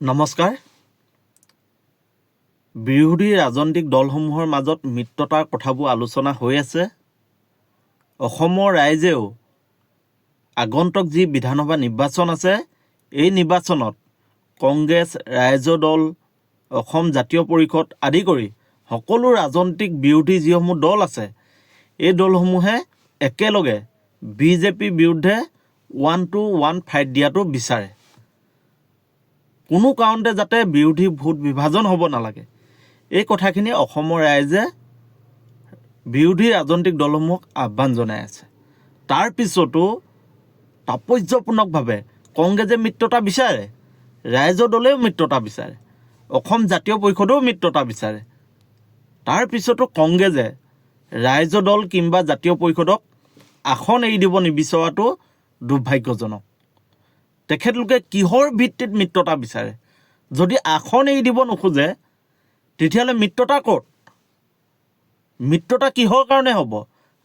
নমস্কাৰ। বিৰোধী ৰাজনৈতিক দলসমূহৰ মাজত মিত্ৰতাৰ কথাবোৰ আলোচনা হৈ আছে। অসমৰ ৰাইজেও আগন্তুক যি বিধানসভা নিৰ্বাচন আছে, এই নিৰ্বাচনত কংগ্ৰেছ, ৰাইজৰ দল, অসম জাতীয় পৰিষদ আদি কৰি সকলো ৰাজনৈতিক বিৰোধী যিসমূহ দল আছে, এই দলসমূহে একেলগে বিজেপিৰ বিৰুদ্ধে 1-to-1 ফাইট দিয়াটো বিচাৰে। কোনো কাৰণতে যাতে বিৰোধী ভোট বিভাজন হ'ব নালাগে, এই কথাখিনি অসমৰ ৰাইজে বিৰোধী ৰাজনৈতিক দলসমূহক আহ্বান জনাই আছে। তাৰ পিছতো তাৎপৰ্যপূৰ্ণকভাৱে কংগ্ৰেছে মিত্ৰতা বিচাৰে, ৰাইজৰ দলেও মিত্ৰতা বিচাৰে, অসম জাতীয় পৰিষদেও মিত্ৰতা বিচাৰে। তাৰ পিছতো কংগ্ৰেছে ৰাইজৰ দল কিংবা জাতীয় পৰিষদক আসন এৰি দিব নিবিচৰাটো দুৰ্ভাগ্যজনক। তেখেতলোকে কিহৰ ভিত্তিত মিত্ৰতা বিচাৰে? যদি আসন এৰি দিব নোখোজে, তেতিয়াহ'লে মিত্ৰতা ক'ত? মিত্ৰতা কিহৰ কাৰণে হ'ব?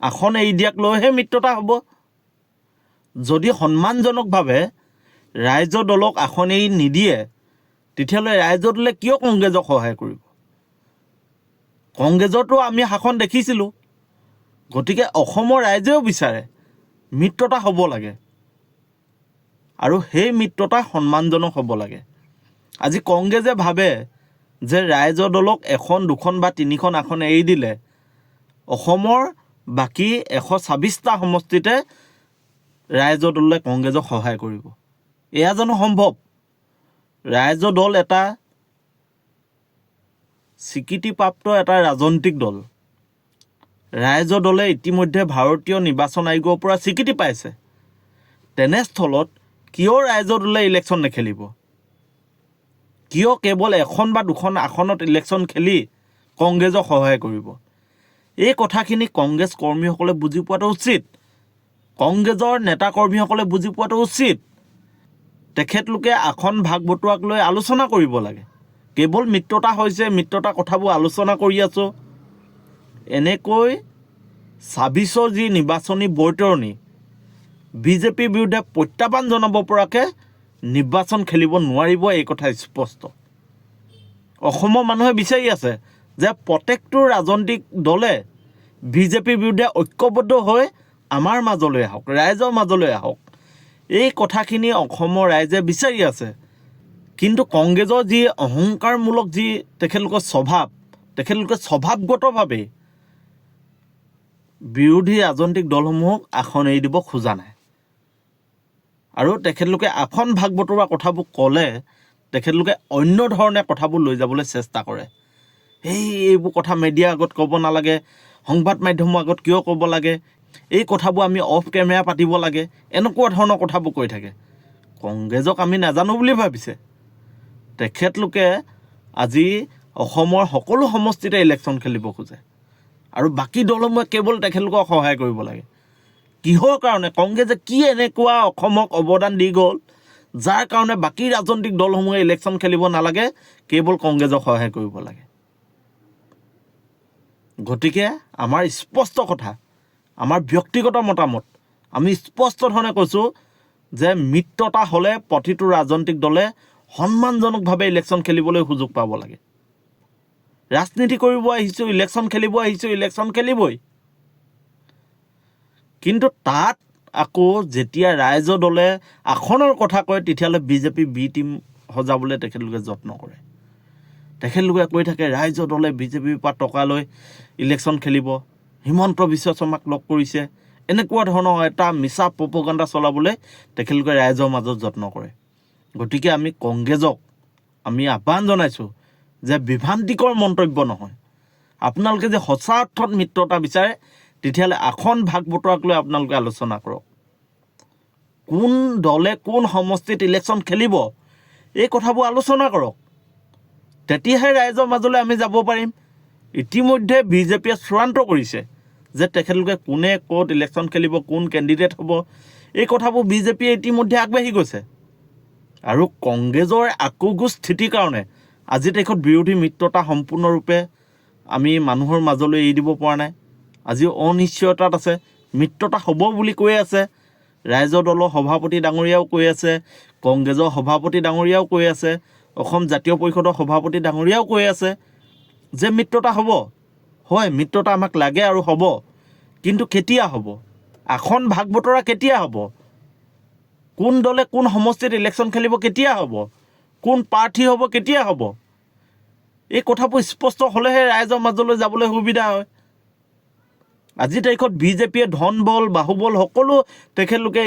আসন এৰি দিয়াক লৈহে মিত্ৰতা হ'ব। যদি সন্মানজনকভাৱে ৰাইজৰ দলক আসন এৰি নিদিয়ে, তেতিয়াহ'লে ৰাইজৰ দলে কিয় কংগ্ৰেছক সহায় কৰিব? কংগ্ৰেছৰতো আমি শাসন দেখিছিলোঁ। গতিকে অসমৰ ৰাইজেও বিচাৰে মিত্ৰতা হ'ব লাগে, আৰু সেই মিত্ৰতা সন্মানজনক হ'ব লাগে। আজি কংগ্ৰেছে ভাবে যে ৰাইজৰ দলক 1, 2 বা 3খন আসন এৰি দিলে অসমৰ বাকী 126টা সমষ্টিতে ৰাইজৰ দলে কংগ্ৰেছক সহায় কৰিব। এয়া জানো সম্ভৱ? ৰাইজৰ দল এটা স্বীকৃতিপ্ৰাপ্ত এটা ৰাজনৈতিক দল। ৰাইজৰ দলে ইতিমধ্যে ভাৰতীয় নিৰ্বাচন আয়োগৰ পৰা স্বীকৃতি পাইছে। তেনেস্থলত কিয় ৰাইজৰ দলে ইলেকশ্যন নেখেলিব? কিয় কেৱল 1 বা 2খন আসনত ইলেকশ্যন খেলি কংগ্ৰেছক সহায় কৰিব? এই কথাখিনি কংগ্ৰেছ কৰ্মীসকলে বুজি পোৱাটো উচিত। কংগ্ৰেছৰ নেতাকৰ্মীসকলে বুজি পোৱাটো উচিত। তেখেতলোকে আসন ভাগ বটোৱাক লৈ আলোচনা কৰিব লাগে। কেৱল মিত্ৰতা হৈছে, মিত্ৰতা কথাবোৰ আলোচনা কৰি আছোঁ। এনেকৈ 26ৰ যি নিৰ্বাচনী বৈতৰণি, বিজেপিৰ বিৰুদ্ধে প্ৰত্যাহ্বান জনাব পৰাকৈ নিৰ্বাচন খেলিব নোৱাৰিব, এই কথা স্পষ্ট। অসমৰ মানুহে বিচাৰি আছে যে প্ৰত্যেকটো ৰাজনৈতিক দলে বিজেপিৰ বিৰুদ্ধে ঐক্যবদ্ধ হৈ আমাৰ মাজলৈ আহক, ৰাইজৰ মাজলৈ আহক। এই কথাখিনি অসমৰ ৰাইজে বিচাৰি আছে। কিন্তু কংগ্ৰেছৰ যি অহংকাৰমূলক যি তেখেতলোকৰ স্বভাৱ, তেখেতলোকে স্বভাৱগতভাৱে বিৰোধী ৰাজনৈতিক দলসমূহক আসন এৰি দিব খোজা নাই। আৰু তেখেতলোকে আসন ভাগ বতৰা কথাবোৰ ক'লে তেখেতলোকে অন্য ধৰণে কথাবোৰ লৈ যাবলৈ চেষ্টা কৰে। এইবোৰ কথা মিডিয়াৰ আগত ক'ব নালাগে, সংবাদ মাধ্যমৰ আগত কিয় ক'ব লাগে, এই কথাবোৰ আমি অফ কেমেৰা পাতিব লাগে, এনেকুৱা ধৰণৰ কথাবোৰ কৈ থাকে। কংগ্ৰেছক আমি নাজানো বুলি ভাবিছে? তেখেতলোকে আজি অসমৰ সকলো সমষ্টিতে ইলেকশ্যন খেলিব খোজে, আৰু বাকী দলসমূহে কেৱল তেখেতলোকক সহায় কৰিব লাগে। কিহৰ কাৰণে? কংগ্ৰেছে কি এনেকুৱা অসমক অৱদান দি গ'ল যাৰ কাৰণে বাকী ৰাজনৈতিক দলসমূহে ইলেকশ্যন খেলিব নালাগে, কেৱল কংগ্ৰেছক সহায় কৰিব লাগে? গতিকে আমাৰ স্পষ্ট কথা, আমাৰ ব্যক্তিগত মতামত, আমি স্পষ্ট ধৰণে কৈছোঁ যে মিত্ৰতা হ'লে প্ৰতিটো ৰাজনৈতিক দলে সন্মানজনকভাৱে ইলেকশ্যন খেলিবলৈ সুযোগ পাব লাগে। ৰাজনীতি কৰিব আহিছোঁ, ইলেকশ্যন খেলিব আহিছোঁ, ইলেকশ্যন খেলিবই। কিন্তু তাত আকৌ যেতিয়া ৰাইজৰ দলে আসনৰ কথা কয়, তেতিয়াহ'লে বিজেপি বি টিম সজাবলৈ তেখেতলোকে যত্ন কৰে। তেখেতলোকে কৈ থাকে ৰাইজৰ দলে বিজেপিৰ পৰা টকা লৈ ইলেকশ্যন খেলিব, হিমন্ত বিশ্ব শৰ্মাক লগ কৰিছে, এনেকুৱা ধৰণৰ এটা মিছা প্ৰপগাণ্ডা চলাবলৈ তেখেতলোকে ৰাইজৰ মাজত যত্ন কৰে। গতিকে আমি কংগ্ৰেছক আমি আহ্বান জনাইছোঁ যে বিভ্ৰান্তিকৰ মন্তব্য নহয়। আপোনালোকে যে সঁচা অৰ্থত মিত্ৰতা বিচাৰে, তেতিয়াহ'লে আসন ভাগ বতৰাক লৈ আপোনালোকে আলোচনা কৰক। কোন দলে কোন সমষ্টিত ইলেকশ্যন খেলিব, এই কথাবোৰ আলোচনা কৰক। তেতিয়াহে ৰাইজৰ মাজলৈ আমি যাব পাৰিম। ইতিমধ্যে বিজেপিয়ে চূড়ান্ত কৰিছে যে তেখেতলোকে কোনে ক'ত ইলেকশ্যন খেলিব, কোন কেণ্ডিডেট হ'ব, এই কথাবোৰ বিজেপিয়ে ইতিমধ্যে আগবাঢ়ি গৈছে। আৰু কংগ্ৰেছৰ একোগোজ স্থিতিৰ কাৰণে আজি তাৰিখত বিৰোধী মিত্ৰতা সম্পূৰ্ণৰূপে আমি মানুহৰ মাজলৈ এৰি দিব পৰা নাই। আজি অনিশ্চয়তাত আছে। মিত্ৰতা হ'ব বুলি কৈ আছে, ৰাইজৰ দলৰ সভাপতি ডাঙৰীয়াও কৈ আছে, কংগ্ৰেছৰ সভাপতি ডাঙৰীয়াও কৈ আছে, অসম জাতীয় পৰিষদৰ সভাপতি ডাঙৰীয়াও কৈ আছে যে মিত্ৰতা হ'ব। হয়, মিত্ৰতা আমাক লাগে আৰু হ'ব, কিন্তু কেতিয়া হ'ব? আসন ভাগ বতৰা কেতিয়া হ'ব? কোন দলে কোন সমষ্টিত ইলেকশ্যন খেলিব কেতিয়া হ'ব? কোন প্ৰাৰ্থী হ'ব কেতিয়া হ'ব? এই কথাবোৰ স্পষ্ট হ'লেহে ৰাইজৰ মাজলৈ যাবলৈ সুবিধা হয়। আজিৰ তাৰিখত বিজেপিয়ে ধন বল বাহুবল সকলো তেখেতলোকে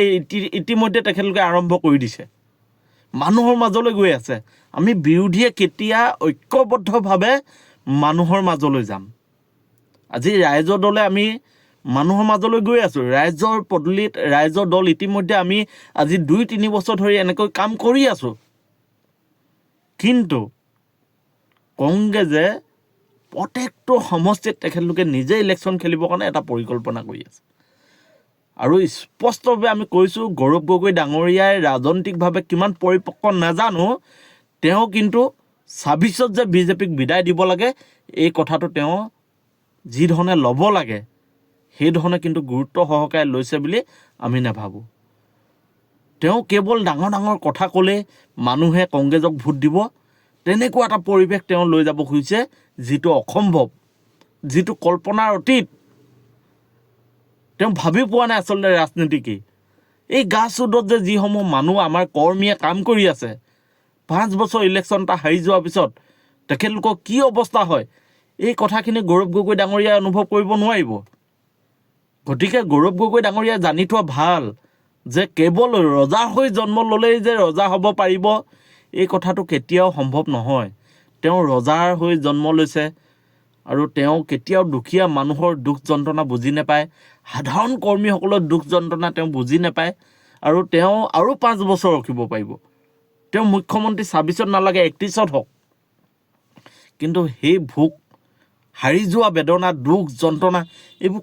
ইতিমধ্যে তেখেতলোকে আৰম্ভ কৰি দিছে, মানুহৰ মাজলৈ গৈ আছে। আমি বিৰোধীয়ে কেতিয়া ঐক্যবদ্ধভাৱে মানুহৰ মাজলৈ যাম? আজি ৰাইজৰ দলে আমি মানুহৰ মাজলৈ গৈ আছোঁ। ৰাইজৰ পদূলিত ৰাইজৰ দল ইতিমধ্যে আমি আজি 2-3 বছৰ ধৰি এনেকৈ কাম কৰি আছোঁ। কিন্তু কংগ্ৰেছে প্ৰত্যেকটো সমষ্টিত তেখেতলোকে নিজে ইলেকশ্যন খেলিবৰ কাৰণে এটা পৰিকল্পনা কৰি আছে। আৰু স্পষ্টভাৱে আমি কৈছোঁ, গৌৰৱ গগৈ ডাঙৰীয়াই ৰাজনৈতিকভাৱে কিমান পৰিপক্ক নাজানো, তেওঁ কিন্তু 26ত যে বিজেপিক বিদায় দিব লাগে, এই কথাটো তেওঁ যি ধৰণে ল'ব লাগে সেই ধৰণে কিন্তু গুৰুত্ব সহকাৰে লৈছে বুলি আমি নাভাবোঁ। তেওঁ কেৱল ডাঙৰ ডাঙৰ কথা ক'লেই মানুহে কংগ্ৰেছক ভোট দিব, তেনেকুৱা এটা পৰিৱেশ তেওঁ লৈ যাব খুজিছে, যিটো অসম্ভৱ, যিটো কল্পনাৰ অতীত। তেওঁ ভাবি পোৱা নাই আচলতে ৰাজনীতি কি। এই গাছৰোডত যে যিসমূহ মানুহ আমাৰ কৰ্মীয়ে কাম কৰি আছে, 5 বছৰ ইলেকশ্যন এটা হাৰি যোৱাৰ পিছত তেখেতলোকৰ কি অৱস্থা হয়, এই কথাখিনি গৌৰৱ গগৈ ডাঙৰীয়াই অনুভৱ কৰিব নোৱাৰিব। গতিকে গৌৰৱ গগৈ ডাঙৰীয়াই জানি থোৱা ভাল যে কেৱল ৰজা হৈ জন্ম ল'লেই যে ৰজা হ'ব পাৰিব, এই কথাটো কেতিয়াও সম্ভৱ নহয়। তেওঁ ৰজাৰ হৈ জন্ম লৈছে আৰু তেওঁ কেতিয়াও দুখীয়া মানুহৰ দুখ যন্ত্ৰণা বুজি নাপায়, সাধাৰণ কৰ্মীসকলৰ দুখ যন্ত্ৰণা তেওঁ বুজি নাপায়। আৰু তেওঁ আৰু 5 বছৰ ৰখিব পাৰিব। তেওঁ মুখ্যমন্ত্ৰী 26ত নালাগে 31ত হওক, কিন্তু সেই ভোক, হাৰি যোৱা বেদনা, দুখ যন্ত্ৰণা এইবোৰ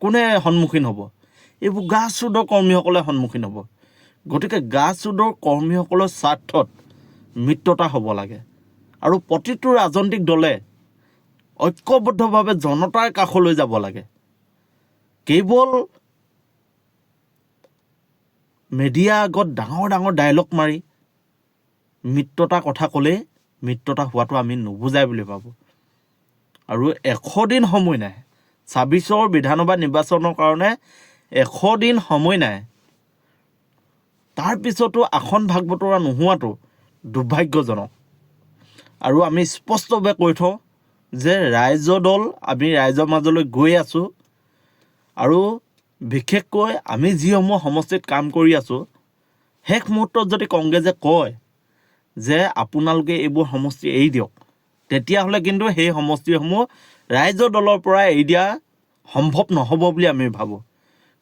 কোনে সন্মুখীন হ'ব? এইবোৰ গ্ৰাছৰুটৰ কৰ্মীসকলে সন্মুখীন হ'ব। গতিকে গ্ৰাছৰুটৰ কৰ্মীসকলৰ স্বাৰ্থত মিত্ৰতা হ'ব লাগে। আৰু প্ৰতিটো ৰাজনৈতিক দলে ঐক্যবদ্ধভাৱে জনতাৰ কাষলৈ যাব লাগে। কেৱল মিডিয়াৰ আগত ডাঙৰ ডাঙৰ ডায়লগ মাৰি মিত্ৰতাৰ কথা ক'লেই মিত্ৰতা হোৱাটো আমি নুবুজাই বুলি ভাবোঁ। আৰু 100 দিন সময় নাই, 26ৰ বিধানসভা নিৰ্বাচনৰ কাৰণে 100 দিন সময় নাই। তাৰপিছতো আসন ভাগ বতৰা নোহোৱাটো দুৰ্ভাগ্যজনক। আৰু আমি স্পষ্টভাৱে কৈ থওঁ যে ৰাইজৰ দল, আমি ৰাইজৰ মাজলৈ গৈ আছোঁ। আৰু বিশেষকৈ আমি যিসমূহ সমষ্টিত কাম কৰি আছোঁ, শেষ মুহূৰ্তত যদি কংগ্ৰেছে কয় যে আপোনালোকে এইবোৰ সমষ্টি এৰি দিয়ক, তেতিয়াহ'লে কিন্তু সেই সমষ্টিসমূহ ৰাইজৰ দলৰ পৰা এৰি দিয়া সম্ভৱ নহ'ব বুলি আমি ভাবোঁ।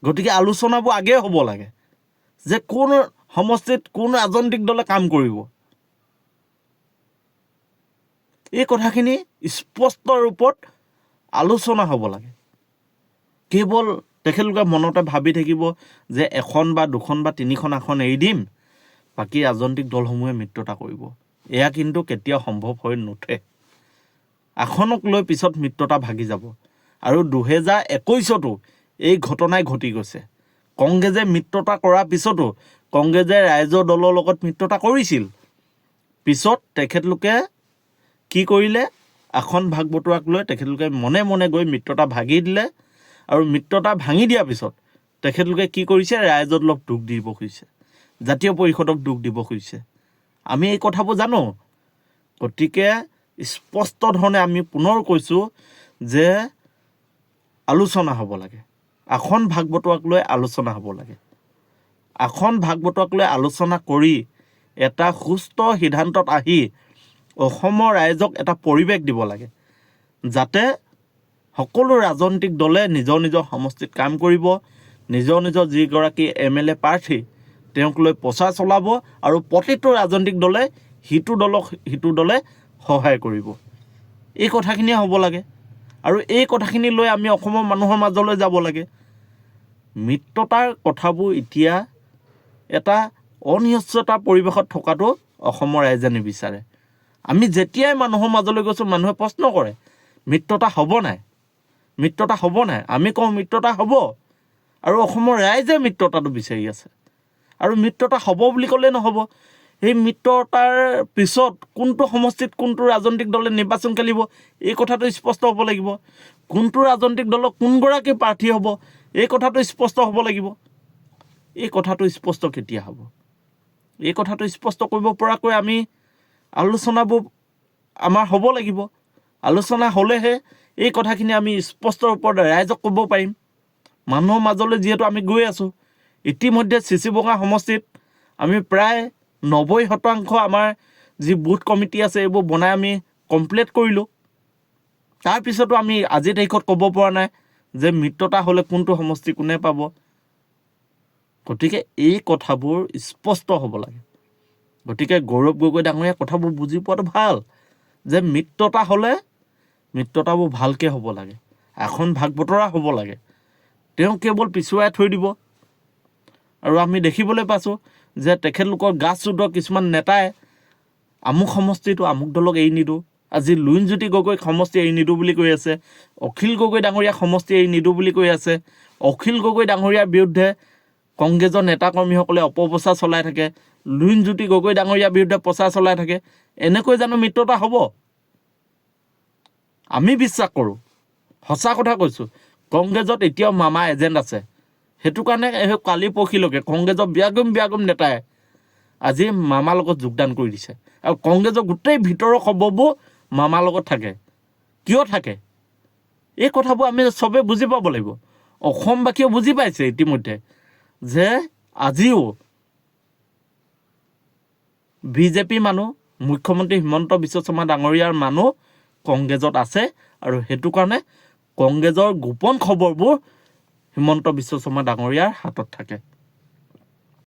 গতিকে আলোচনাবোৰ আগেয়ে হ'ব লাগে যে কোন সমষ্টিত কোন ৰাজনৈতিক দলে কাম কৰিব। এই কথাখিনি স্পষ্ট ৰূপত আলোচনা হ'ব লাগে। কেৱল তেখেতলোকে মনতে ভাবি থাকিব যে 1খন বা 2খন বা 3খন আসন এৰি দিম, বাকী ৰাজনৈতিক দলসমূহে মিত্ৰতা কৰিব। এয়া কিন্তু কেতিয়াও সম্ভৱ হৈ নুঠে। আসনক লৈ পিছত মিত্ৰতা ভাগি যাব। আৰু 2021তো এই ঘটনাই ঘটি গৈছে। কংগ্ৰেছে মিত্ৰতা কৰাৰ পিছতো কংগ্ৰেছে ৰাইজৰ দলৰ লগত মিত্ৰতা কৰিছিল। পিছত তেখেতলোকে কি কৰিলে, আসন ভাগ বতৰাক লৈ তেখেতলোকে মনে মনে গৈ মিত্ৰতা ভাগি দিলে। আৰু মিত্ৰতা ভাঙি দিয়াৰ পিছত তেখেতলোকে কি কৰিছে, ৰাইজৰ দলক দুখ দিব খুজিছে, জাতীয় পৰিষদক দুখ দিব খুজিছে। আমি এই কথাবোৰ জানো। গতিকে স্পষ্ট ধৰণে আমি পুনৰ কৈছোঁ যে আলোচনা হ'ব লাগে। আসন ভাগ বতৰাক লৈ আলোচনা হ'ব লাগে। আসন ভাগ বতৰাক লৈ আলোচনা কৰি এটা সুস্থ সিদ্ধান্তত আহি অসমৰ ৰাইজক এটা পৰিৱেশ দিব লাগে, যাতে সকলো ৰাজনৈতিক দলে নিজৰ নিজৰ সমষ্টিত কাম কৰিব, নিজৰ নিজৰ যিগৰাকী MLA প্ৰাৰ্থী তেওঁক লৈ প্ৰচাৰ চলাব, আৰু প্ৰতিটো ৰাজনৈতিক দলে সিটো দলে সহায় কৰিব। এই কথাখিনিয়ে হ'ব লাগে। আৰু এই কথাখিনি লৈ আমি অসমৰ মানুহৰ মাজলৈ যাব লাগে। মিত্ৰতাৰ কথাবোৰ এতিয়া এটা অনিশ্চয়তাৰ পৰিৱেশত থকাটো অসমৰ ৰাইজে নিবিচাৰে। আমি যেতিয়াই মানুহৰ মাজলৈ গৈছোঁ, মানুহে প্ৰশ্ন কৰে মিত্ৰতা হ'ব নাই, মিত্ৰতা হ'ব নাই। আমি কওঁ মিত্ৰতা হ'ব, আৰু অসমৰ ৰাইজে মিত্ৰতাটো বিচাৰি আছে। আৰু মিত্ৰতা হ'ব বুলি ক'লেই নহ'ব, সেই মিত্ৰতাৰ পিছত কোনটো সমষ্টিত কোনটো ৰাজনৈতিক দলে নিৰ্বাচন খেলিব এই কথাটো স্পষ্ট হ'ব লাগিব। কোনটো ৰাজনৈতিক দলৰ কোনগৰাকী প্ৰাৰ্থী হ'ব এই কথাটো স্পষ্ট হ'ব লাগিব। এই কথাটো স্পষ্ট কেতিয়া হ'ব? এই কথাটো স্পষ্ট কৰিব পৰাকৈ আমি আলোচনাবোৰ আমাৰ হ'ব লাগিব। আলোচনা হ'লেহে এই কথাখিনি আমি স্পষ্ট ৰূপত ৰাইজক ক'ব পাৰিম। মানুহৰ মাজলৈ যিহেতু আমি গৈ আছোঁ, ইতিমধ্যে চিচিবঙা সমষ্টিত আমি প্ৰায় 90% আমাৰ যি বুথ কমিটি আছে এইবোৰ বনাই আমি কমপ্লিট কৰিলোঁ। তাৰপিছতো আমি আজিৰ তাৰিখত ক'ব পৰা নাই যে মিত্ৰতা হ'লে কোনটো সমষ্টি কোনে পাব। গতিকে এই কথাবোৰ স্পষ্ট হ'ব লাগে। গতিকে গৌৰৱ গগৈ ডাঙৰীয়া কথাবোৰ বুজি পোৱাটো ভাল যে মিত্ৰতা হ'লে মিত্ৰতাবোৰ ভালকৈ হ'ব লাগে, এখন ভাগ বতৰা হ'ব লাগে। তেওঁ কেৱল পিছুৱাই থৈ দিব। আৰু আমি দেখিবলৈ পাইছোঁ যে তেখেতলোকৰ গ্ৰাছৰুটৰ কিছুমান নেতাই আমুক সমষ্টিটো আমুক দলক এৰি নিদিওঁ, আজি লুইনজ্যোতি গগৈক সমষ্টি এৰি নিদিওঁ বুলি কৈ আছে, অখিল গগৈ ডাঙৰীয়াক সমষ্টি এৰি নিদিওঁ বুলি কৈ আছে। অখিল গগৈ ডাঙৰীয়াৰ বিৰুদ্ধে কংগ্ৰেছৰ নেতাকৰ্মীসকলে অপপ্ৰচাৰ চলাই থাকে, লুইনজ্যোতি গগৈ ডাঙৰীয়াৰ বিৰুদ্ধে প্ৰচাৰ চলাই থাকে। এনেকৈ জানো মিত্ৰতা হ'ব? আমি বিশ্বাস কৰোঁ, সঁচা কথা কৈছোঁ, কংগ্ৰেছত এতিয়াও মামা এজেণ্ট আছে। সেইটো কাৰণে কালি পৰহিলৈকে কংগ্ৰেছৰ বিয়াগুম নেতাই আজি মামাৰ লগত যোগদান কৰি দিছে। আৰু কংগ্ৰেছৰ গোটেই ভিতৰৰ খবৰবোৰ মামাৰ লগত থাকে। কিয় থাকে? এই কথাবোৰ আমি চবেই বুজি পাব লাগিব। অসমবাসীয়ে বুজি পাইছে ইতিমধ্যে যে আজিও বিজেপি মানুহ, মুখ্যমন্ত্ৰী হিমন্ত বিশ্ব শৰ্মা ডাঙৰীয়াৰ মানুহ কংগ্ৰেছত আছে। আৰু সেইটো কাৰণে কংগ্ৰেছৰ গোপন খবৰবোৰ হিমন্ত বিশ্ব শৰ্মা ডাঙৰীয়াৰ হাতত থাকে।